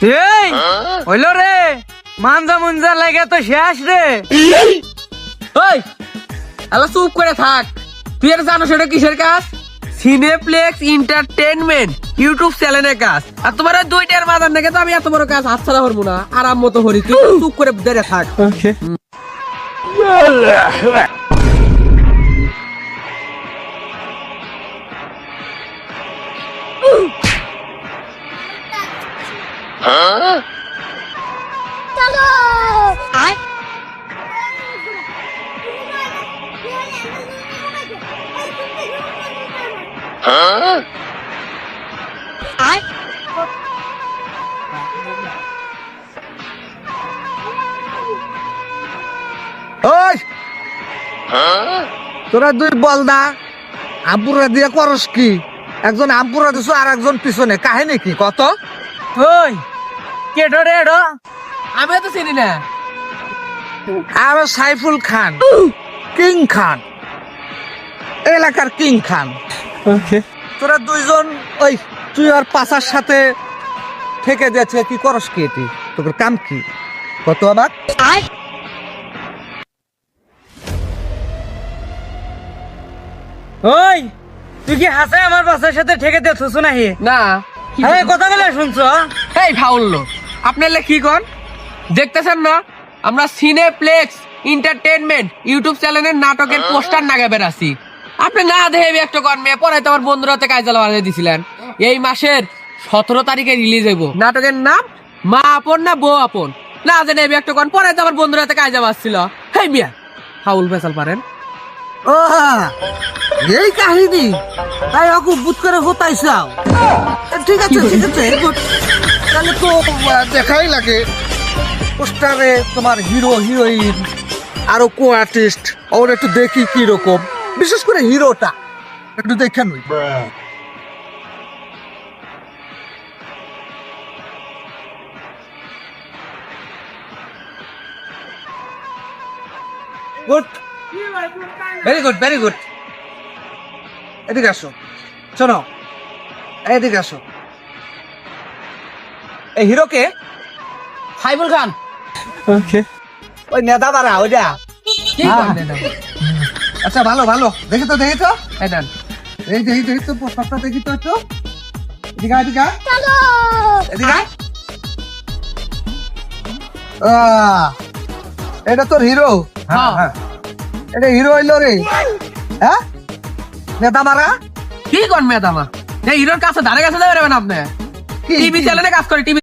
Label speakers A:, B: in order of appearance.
A: এই হইল রে, মানজা মুঞ্জা লাগে তো শেষ রে।
B: ওই আল্লাহ চুপ করে থাক, তুই আর জানো সেটা কিসের কাজ? সিনেপ্লেক্স এন্টারটেইনমেন্ট ইউটিউব চ্যানেলের কাজ। আর তোমার ওই দুইটার মাদার নাকি তো আমি এত বড় কাজ হাত ছাড়া করবো না, আরাম মতো হরি, তুই চুপ করে বেড়ে থাক।
C: ওই তোরা দুই বল না, আব্বুরা দিয়ে করস কি? একজন আব্বুরা দিছো আর একজন পিছনে, কাহিনী কি কত?
A: ওই কেটো রে এডো?
B: আমি তো চিনি না।
C: আমি সাইফুল খান, কিং খান, এলাকার কিং খান। তোরা দুইজন ওই তুই আর পাশার সাথে থেকে দিয়েছে, কি করস কি? এটি তোর কাম কি কত? আমার
A: ওই তুই কি হাসে আমার বাসার সাথে ঠেকে দেখছ নাহি?
B: না
A: হ্যাঁ কথা বলে শুনছো?
B: এই ফাউল লোক, আপনারা কি কন দেখতেছেন না? আমরা সিনেপ্লেক্স এন্টারটেইনমেন্ট ইউটিউব চ্যানেলের নাটকের পোস্টার নাগে বেরাছি। আপনি না দেখে একটা কন মেয়ে পরে তো আমার বন্ধুরা হাতে কাজে বানিয়ে দিছিলেন। এই মাসের 17 তারিখে রিলিজ হইব নাটকের নাম মা আপন না বউ আপন। না জেনে একটা কন পরে তো আমার বন্ধুরা হাতে কাজে বাসছিল। হেই মিয়া ফাউল ফেসাল পারেন।
C: ও এই কাহিনী, তাই ওকে বুট করে হতাইছাও। ঠিক আছে ঠিক আছে, তাহলে তো দেখাই লাগে পোস্টারে তোমার হিরো হিরোইন আরো কো আর্টিস্ট, ওর একটু দেখি কি রকম, বিশেষ করে হিরোটা একটু দেখে নই। Good, very good very good. এদিকে আসো, শোনো এদিকে আসো। এই হিরোকে
B: সাইফুল খান।
C: ওই নেতা বাড়া ওইটা।
B: কি করেন এটা?
C: আচ্ছা ভালো ভালো, দেখি তো দেখি তো,
B: এই দেন।
C: এই দেখি দেখি তো পোস্টারটা দেখি তো একটু। এদিকে আয়, এদিকে আয়। এদিকে আয়। এটা তোর হিরো?
B: হ্যাঁ।
C: এটা হিরো হইলো রে? হ্যাঁ নেতা মারা
B: কি কন মেয়ে দামা? এই হিরোর কাছে ধারে কাছে যাবেন আপনি?
C: কি?
B: টিভি চ্যানেলে কাজ করে, টিভি